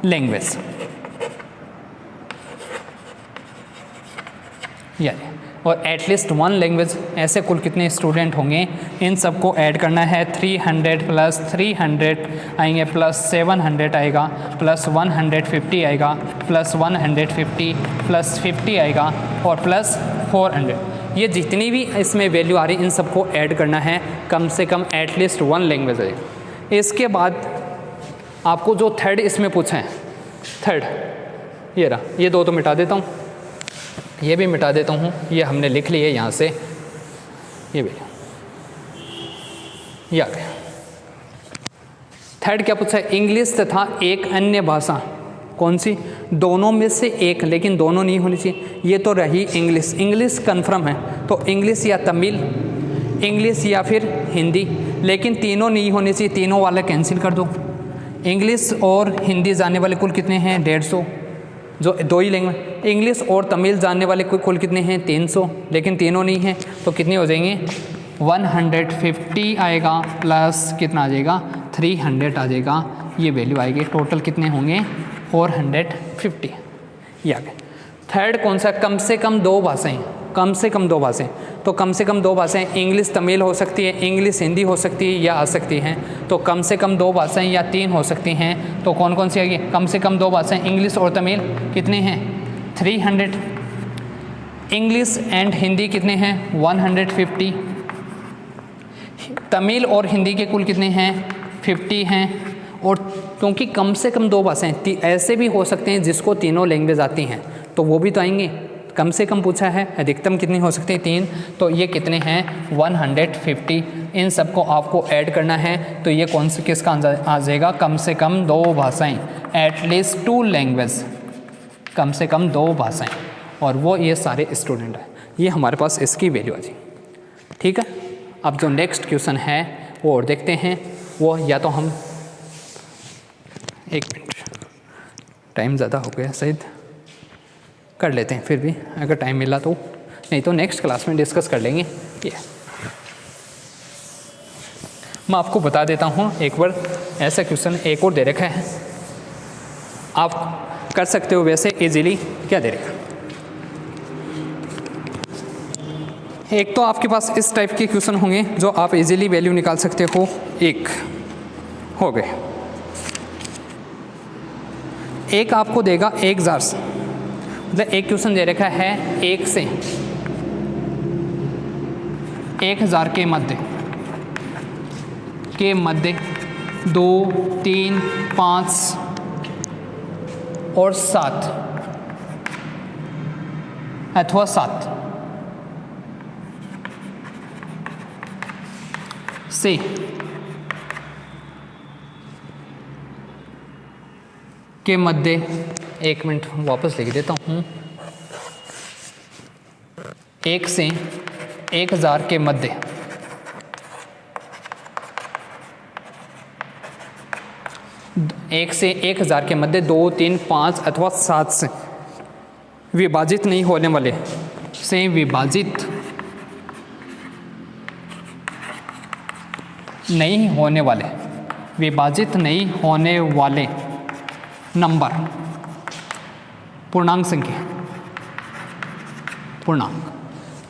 लैंग्वेज, और एटलीस्ट 1 लैंग्वेज ऐसे कुल कितने स्टूडेंट होंगे? इन सबको ऐड करना है। 300 प्लस 300 आएंगे, प्लस 700 आएगा, प्लस 150 आएगा, प्लस 150 प्लस 50 आएगा, और प्लस 400। ये जितनी भी इसमें वैल्यू आ रही इन सबको ऐड करना है। कम से कम एटलीस्ट 1 लैंग्वेज है। इसके बाद आपको जो थर्ड इसमें पूछा है, थर्ड ये रहा, ये 2 तो मिटा देता हूँ, ये भी मिटा देता हूँ, ये हमने लिख लिए यहाँ से, ये भी ये आ गया। थर्ड क्या पूछा है? इंग्लिश तथा एक अन्य भाषा, कौन सी? दोनों में से एक, लेकिन दोनों नहीं होनी चाहिए। ये तो रही इंग्लिश, इंग्लिश कन्फर्म है, तो इंग्लिश या तमिल, इंग्लिश या फिर हिंदी, लेकिन तीनों नहीं होनी चाहिए, तीनों वाला कैंसिल कर दो। इंग्लिश और हिंदी जानने वाले कुल कितने हैं? 150। जो दो ही लैंग्वेज, इंग्लिश और तमिल जानने वाले कुल कितने हैं 300, लेकिन तीनों नहीं हैं तो कितने हो जाएंगे 150 आएगा प्लस कितना आ जाएगा 300 आ जाएगा, ये वैल्यू आएगी। टोटल कितने होंगे 450, ये आ गए। थर्ड कौन सा, कम से कम दो भाषाएं, कम से कम दो भाषाएं, तो कम से कम दो भाषाएं इंग्लिश तमिल हो सकती है, इंग्लिश हिंदी हो सकती है या आ सकती हैं, तो कम से कम दो भाषाएं या तीन हो सकती हैं, तो कौन कौन सी आएगी, कम से कम दो भाषाएं इंग्लिश और तमिल कितने हैं 300, इंग्लिश एंड हिंदी कितने हैं 150, तमिल और हिंदी के कुल कितने हैं 50 हैं, और क्योंकि कम से कम दो भाषाएं ऐसे भी हो सकते हैं जिसको तीनों लैंग्वेज आती हैं तो वो भी तो आएंगे, कम से कम पूछा है, अधिकतम कितनी हो सकती है 3, तो ये कितने हैं 150। इन सबको आपको ऐड करना है तो ये कौन से किसका आ जाएगा, कम से कम दो भाषाएं, एटलीस्ट 2 लैंग्वेज, कम से कम दो भाषाएं, और वो ये सारे स्टूडेंट हैं, ये हमारे पास इसकी वैल्यू आ जाएगी। ठीक है, अब जो नेक्स्ट क्वेश्चन है वो और देखते हैं, वो या तो हम एक मिनट, टाइम ज़्यादा हो गया शायद, कर लेते हैं फिर भी अगर टाइम मिला तो, नहीं तो नेक्स्ट क्लास में डिस्कस कर लेंगे। ये मैं आपको बता देता हूँ एक बार, ऐसा क्वेश्चन एक और दे रखा है, आप कर सकते हो वैसे इजीली। क्या दे रखा, एक तो आपके पास इस टाइप के क्वेश्चन होंगे जो आप इजीली वैल्यू निकाल सकते हो, एक हो गए, एक आपको देगा 1000 से, मतलब एक क्वेश्चन दे रखा है 1 से 1000 के मध्य 2, 3, 5 और 7 अथवा 7 से के मध्य, एक मिनट वापस लिख देता हूँ, 1 से 1000 के मध्य 1 से 1000 के मध्य 2, 3, 5 अथवा 7 से विभाजित नहीं होने वाले, से विभाजित नहीं होने वाले, विभाजित नहीं होने वाले नंबर, पूर्णांक संख्या, पूर्णांक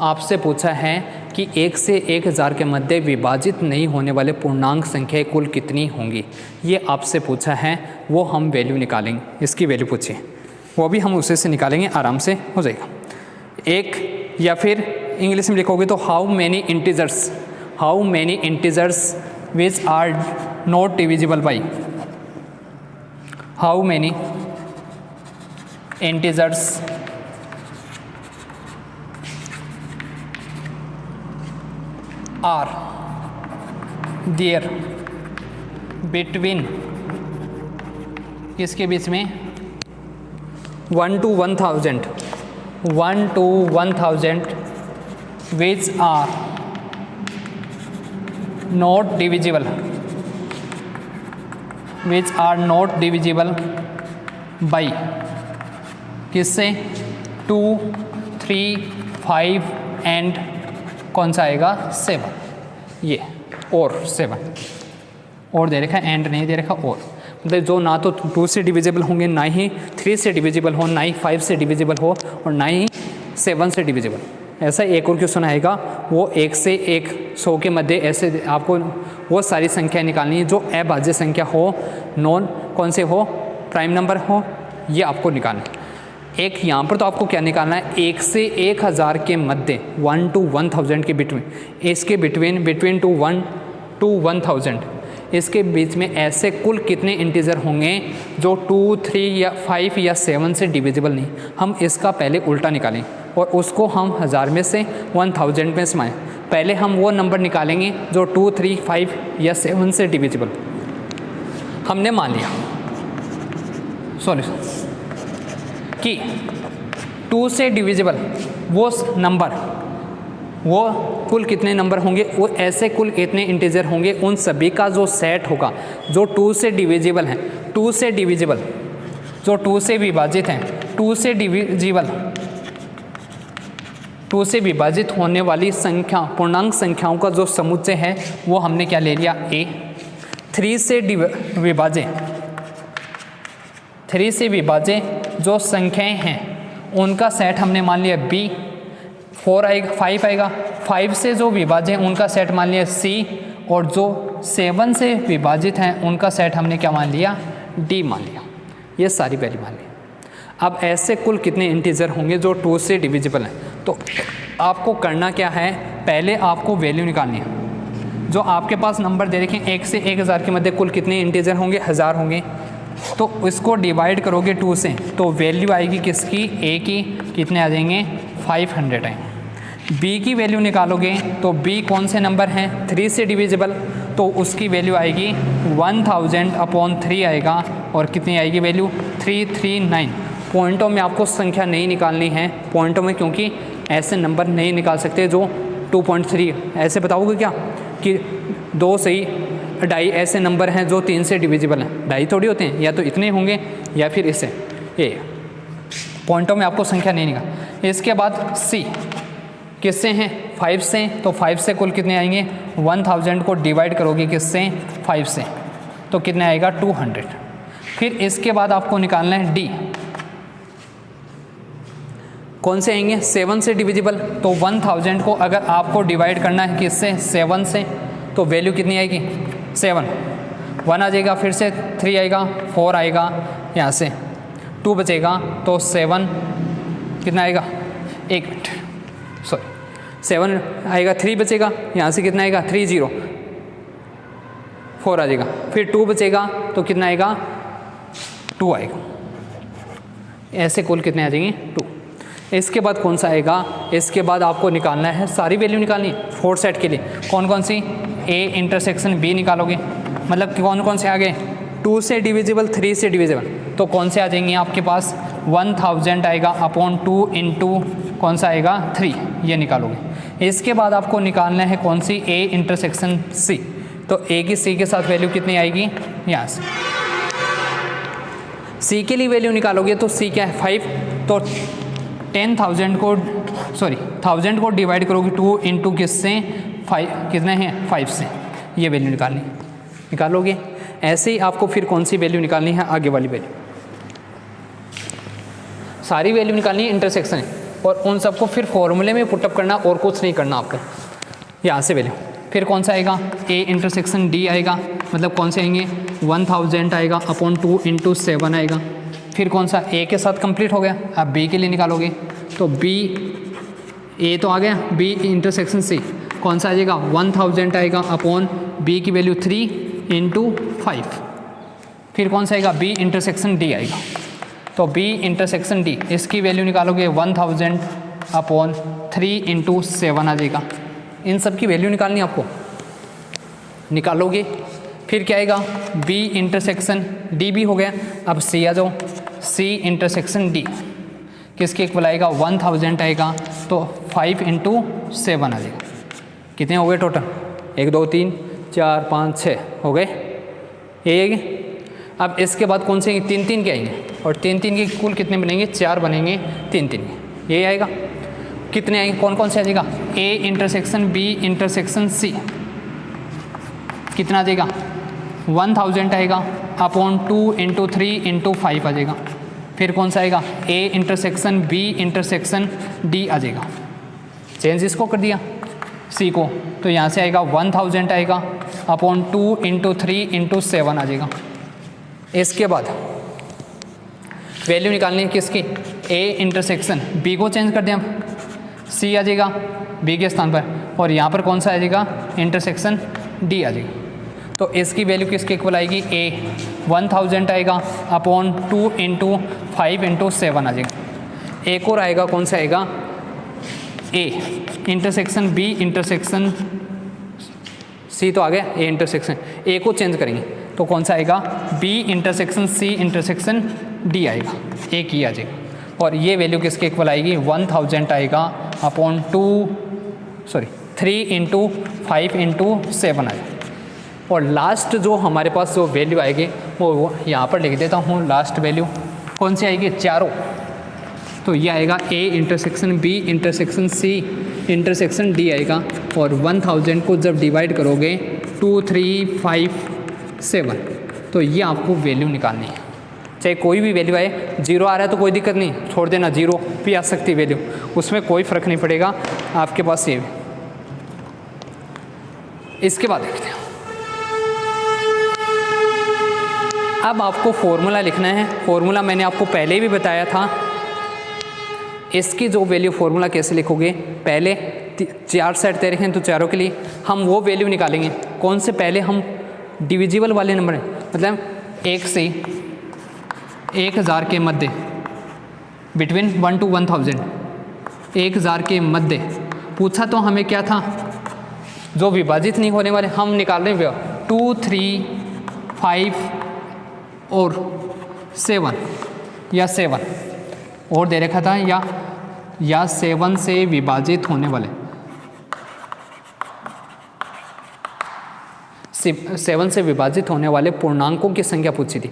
आपसे पूछा है कि 1 से 1000 के मध्य विभाजित नहीं होने वाले पूर्णांक संख्या कुल कितनी होंगी, ये आपसे पूछा है, वो हम वैल्यू निकालेंगे। इसकी वैल्यू पूछिए, वो भी हम उसे से निकालेंगे, आराम से हो जाएगा। एक, या फिर इंग्लिश में लिखोगे तो how many integers which are not divisible by, how many integers are there between, इसके बीच में 1 to 1000 which are not divisible by किससे 2, 3, 5 एंड कौन सा आएगा 7, ये और 7 और दे रखा है, एंड नहीं दे रखा, और मतलब जो ना तो 2 से डिविजिबल होंगे, ना ही 3 से डिविजिबल हो, ना ही 5 से डिविजिबल हो, और ना ही 7 से डिविजिबल। ऐसा एक और क्वेश्चन आएगा, वो 1 से 100 के मध्य, ऐसे आपको वो सारी संख्या निकालनी है जो अभाज्य संख्या हो, नॉन कौन से हो, प्राइम नंबर हो, ये आपको निकालना है। एक यहाँ पर तो आपको क्या निकालना है, 1 से 1000 के मध्य 1 to 1000 के बिटवीन, इसके बिटवीन टू 1 to 1000, इसके बीच में ऐसे कुल कितने इंटीजर होंगे जो 2, 3 या 5 या 7 से डिविजिबल नहीं। हम इसका पहले उल्टा निकालें और उसको हम 1000 में से 1000 में समाएं। पहले हम वो नंबर निकालेंगे जो 2, 3, 5 या 7 से डिविजिबल। हमने मान लिया सॉल्यूशन कि 2 से डिविजिबल वो नंबर, वो कुल कितने नंबर होंगे, वो ऐसे कुल कितने इंटीजर होंगे, उन सभी का जो सेट होगा जो 2 से डिविजिबल हैं, 2 से डिविजिबल जो 2 से विभाजित हैं, 2 से डिविजिबल, 2 से विभाजित होने वाली संख्या, पूर्णांक संख्याओं का जो समुच्चय है वो हमने क्या ले लिया A। 3 से विभाजित, 3 से विभाजित जो संख्याएं हैं उनका सेट हमने मान लिया B। 4 आएगा, 5 आएगा, 5 से जो विभाजित हैं उनका सेट मान लिया C, और जो 7 से विभाजित हैं उनका सेट हमने क्या मान लिया, D मान लिया। ये सारी वैल्यू मान ली। अब ऐसे कुल कितने इंटीजर होंगे जो 2 से डिविजिबल हैं? तो आपको करना क्या है, पहले आपको वैल्यू निकालनी है। जो आपके पास नंबर दे रखे हैं 1 से 1000 के मध्य कुल कितने इंटीजर होंगे, 1000 होंगे। तो इसको डिवाइड करोगे 2 से तो वैल्यू आएगी किसकी, A की, कितने आ जाएंगे, 500 आएंगे। B की वैल्यू निकालोगे तो B कौन से नंबर हैं, 3 से डिविजिबल, तो उसकी वैल्यू आएगी 1000/3 आएगा, और कितनी आएगी वैल्यू, 339। पॉइंटों में आपको संख्या नहीं निकालनी है, पॉइंटों में, क्योंकि ऐसे नंबर नहीं निकाल सकते जो 2.3। ऐसे बताओगे क्या कि 2 सही 2.5 ऐसे नंबर हैं जो 3 से डिविजिबल हैं, 2.5 थोड़ी होते हैं, या तो इतने होंगे या फिर इससे। ये पॉइंटों में आपको संख्या नहीं निकाल। इसके बाद C किससे हैं, 5 से, तो 5 से कुल कितने आएंगे, 1000 को डिवाइड करोगे किससे, 5 से, तो कितने आएगा, 200। फिर इसके बाद आपको निकालना है D। कौन से आएंगे, 7 से डिविजिबल, तो 1000 को अगर आपको डिवाइड करना है किससे, 7 से, तो वैल्यू कितनी आएगी, 7, 1 आ जाएगा, फिर से 3 आएगा, 4 आएगा, यहाँ से 2 बचेगा, तो 7 कितना आएगा, 1 मिनट, सॉरी 7 आएगा, 3 बचेगा, यहाँ से कितना आएगा, 30, 4 आ जाएगा, फिर 2 बचेगा, तो कितना आएगा, 2 आएगा। ऐसे कुल कितने आ जाएंगे, 2। इसके बाद कौन सा आएगा, इसके बाद आपको निकालना है, सारी वैल्यू निकालनी है 4 सेट के लिए। कौन कौन सी, A इंटरसेक्शन B निकालोगे, मतलब कौन कौन से आ गए, 2 से डिविजिबल, 3 से डिविजिबल, तो कौन से आ जाएंगे आपके पास, 1000 आएगा अपॉन 2 इंटू कौन सा आएगा, 3, ये निकालोगे। इसके बाद आपको निकालना है कौन सी, A इंटरसेक्शन C, तो A की C के साथ वैल्यू कितनी आएगी, यहाँ से C के लिए वैल्यू निकालोगे तो C क्या है, 5, तो 10,000 को, सॉरी 1000 को डिवाइड करोगे 2 इंटू किससे, 5, कितने हैं, 5 से, ये वैल्यू निकालनी, निकालोगे। ऐसे ही आपको फिर कौन सी वैल्यू निकालनी है, आगे वाली वैल्यू, सारी वैल्यू निकालनी है इंटरसेक्शन है, और उन सबको फिर फॉर्मूले में पुटअप करना, और कुछ नहीं करना आपको। यहाँ से वैल्यू, फिर कौन सा आएगा, A इंटरसेक्शन D आएगा, मतलब कौन से आएंगे, 1000 आएगा अपॉन 2 इंटू 7 आएगा। फिर कौन सा, A के साथ कंप्लीट हो गया, अब B के लिए निकालोगे, तो B, A तो आ गया, B इंटरसेक्शन C कौन सा आ जाएगा, 1000 आएगा अपॉन B की वैल्यू 3 इंटू 5। फिर कौन सा आएगा, B इंटरसेक्शन D आएगा, तो B इंटरसेक्शन D, इसकी वैल्यू निकालोगे 1000 अपॉन 3 इंटू 7 आ जाएगा। इन सब की वैल्यू निकालनी है आपको, निकालोगे। फिर क्या आएगा, B इंटरसेक्शन D भी हो गया, अब C आ जाओ, C इंटरसेक्शन D किसके इक्वल आएगा, 1000 आएगा, तो 5 इंटू 7 आ जाएगा। कितने हो गए टोटल, 1 2 3 4 5 6 हो गए, ये आएंगे। अब इसके बाद कौन से, 3 3 के आएंगे, और 3 3 के कुल कितने बनेंगे, 4 बनेंगे 3 3 के, ये आएगा। कितने आएंगे, कौन कौन से आ जाएगा, A intersection B intersection C कितना आ जाएगा, 1000 आएगा अपॉन 2 इंटू 3 इंटू 5 आ जाएगा। फिर कौन सा आएगा, A intersection B intersection D आ जाएगा। चेंज इसको कर दिया C को, तो यहाँ से आएगा 1000 आएगा अपॉन 2 इंटू 3 इंटू 7 आ जाएगा। इसके बाद वैल्यू निकालनी है किसकी, A इंटरसेक्शन B को चेंज कर दें, C आ जाएगा B के स्थान पर, और यहाँ पर कौन सा आ जाएगा, इंटरसेक्शन D आ जाएगा। तो इसकी वैल्यू किसके इक्वल आएगी, A 1000 आएगा अपॉन 2 इंटू 5 इंटू 7 आ जाएगा। एक और आएगा, कौन सा आएगा, A intersection B intersection C तो आ गया, A इंटरसेक्शन, A को चेंज करेंगे तो कौन सा आएगा, B intersection C intersection D आएगा, एक ही आ जाएगा। और ये वैल्यू किसके इक्वल आएगी, 1000 आएगा अपॉन 3 इंटू 5 इंटू 7 आएगा। और लास्ट जो हमारे पास जो वैल्यू आएगी वो यहाँ पर लिख देता हूँ। लास्ट वैल्यू कौन सी आएगी, चारों तो ये आएगा A intersection B intersection C intersection D आएगा। और 1000 को जब डिवाइड करोगे 2, 3, 5, 7, तो ये आपको वैल्यू निकालनी है। चाहे कोई भी वैल्यू आए, 0 आ रहा है तो कोई दिक्कत नहीं, छोड़ देना, 0 भी आ सकती वैल्यू, उसमें कोई फ़र्क नहीं पड़ेगा आपके पास ये। इसके बाद देखते हैं, अब आपको फॉर्मूला लिखना है। फॉर्मूला मैंने आपको पहले भी बताया था। इसकी जो वैल्यू फॉर्मूला कैसे लिखोगे, पहले 4 सेट दे रखे हैं तो चारों के लिए हम वो वैल्यू निकालेंगे। कौन से, पहले हम डिविजिबल वाले नंबर हैं, मतलब 1 से 1000 के मध्य, बिटवीन 1 to 1000, 1000 के मध्य पूछा तो हमें क्या था, जो विभाजित नहीं होने वाले हम निकाल रहे हैं 2, 3, 5 और 7 या 7 और दे रखा था, या 7 से विभाजित होने वाले, 7 से विभाजित होने वाले पूर्णांकों की संख्या पूछी थी।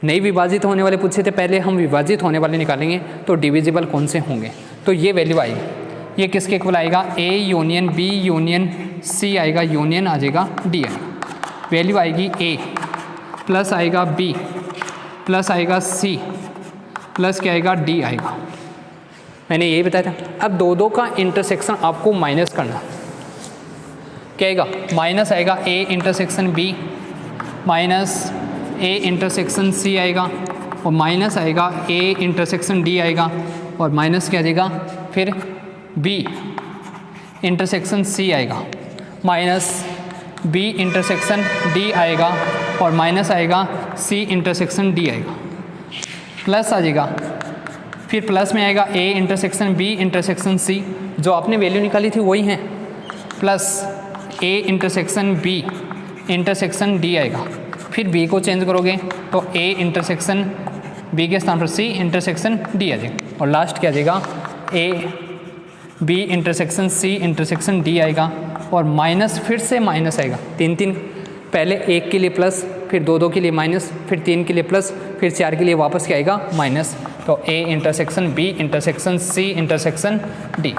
नहीं विभाजित होने वाले पूछे थे, पहले हम विभाजित होने वाले निकालेंगे तो डिविजिबल कौन से होंगे। तो ये वैल्यू आएगी, ये किसके इक्वल आएगा, A union B union C आएगा, यूनियन आ जाएगा D आएगा। वैल्यू आएगी A प्लस आएगा B प्लस आएगा C प्लस क्या आएगा D आएगा। मैंने यही बताया था। अब दो का इंटरसेक्शन आपको माइनस करना, क्या आएगा, माइनस आएगा A intersection B minus A intersection C आएगा, और माइनस आएगा A इंटरसेक्शन D आएगा, और माइनस क्या आ जाएगा फिर B इंटरसेक्शन C आएगा, माइनस B इंटरसेक्शन D आएगा, और माइनस आएगा C इंटरसेक्शन D आएगा, प्लस आ जाएगा, फिर प्लस में आएगा A intersection B intersection C, जो आपने वैल्यू निकाली थी वही है, plus A intersection B intersection D आएगा। फिर B को चेंज करोगे तो A इंटरसेक्शन B के स्थान पर C इंटरसेक्शन D आ जाएगा, और लास्ट क्या आ जाएगा A B intersection C intersection D आएगा, और माइनस फिर से माइनस आएगा, 3 पहले 1 के लिए प्लस, फिर 2 के लिए माइनस, फिर 3 के लिए प्लस, फिर 4 के लिए वापस क्या आएगा माइनस। तो A intersection B intersection C intersection D।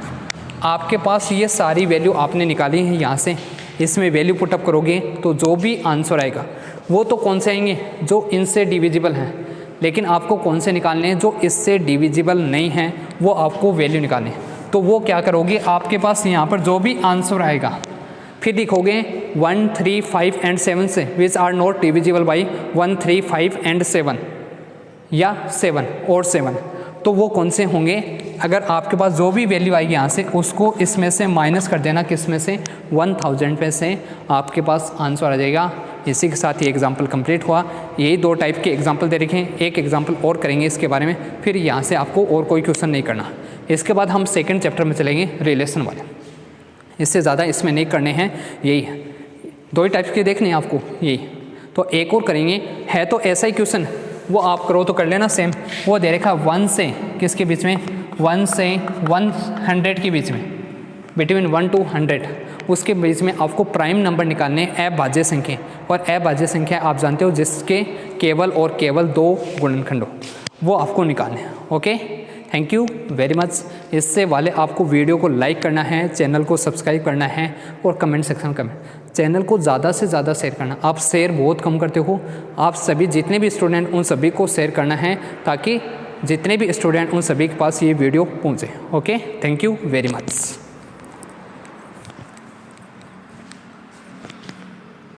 आपके पास ये सारी वैल्यू आपने निकाली है यहाँ से, इसमें वैल्यू पुटअप करोगे तो जो भी आंसर आएगा वो तो कौन से आएंगे, जो इनसे डिविजिबल हैं, लेकिन आपको कौन से निकालने हैं, जो इससे डिविजिबल नहीं हैं वो आपको वैल्यू निकालनी है। तो वो क्या करोगे, आपके पास यहाँ पर जो भी आंसर आएगा फिर लिखोगे 1, 3, 5 एंड 7 से, which are not divisible by 1, 3, 5 and 7 या 7 और 7, तो वो कौन से होंगे। अगर आपके पास जो भी वैल्यू आएगी यहाँ से उसको इसमें से माइनस कर देना, किस में से, 1000 पे से आपके पास आंसर आ जाएगा। इसी के साथ ये एग्जाम्पल कंप्लीट हुआ। यही 2 टाइप के एग्जाम्पल दे रखे हैं, एक एग्जाम्पल और करेंगे इसके बारे में, फिर यहाँ से आपको और कोई क्वेश्चन नहीं करना। इसके बाद हम सेकंड चैप्टर में चलेंगे रिलेशन वाले, इससे ज़्यादा इसमें नहीं करने हैं, यही है 2 ही टाइप के देखने हैं आपको यही। तो एक और करेंगे, है तो ऐसा ही क्वेश्चन, वो आप करो तो कर लेना सेम। वो दे रखा 1 से किसके बीच में, 1 से 100 के बीच में, बिटवीन 1 to 100, उसके बीच में आपको प्राइम नंबर निकालने हैं, अभाज्य संख्या। और अभाज्य संख्या आप जानते हो जिसके केवल और केवल 2 गुणनखंड हो, वो आपको निकालने हैं। Okay, thank you very much. इससे वाले आपको वीडियो को लाइक करना है, चैनल को सब्सक्राइब करना है, और कमेंट सेक्शन में कमेंट, चैनल को ज़्यादा से ज़्यादा शेयर करना। आप शेयर बहुत कम करते हो, आप सभी जितने भी स्टूडेंट उन सभी को शेयर करना है, ताकि जितने भी स्टूडेंट उन सभी के पास ये वीडियो पहुँचे। Okay, thank you very much.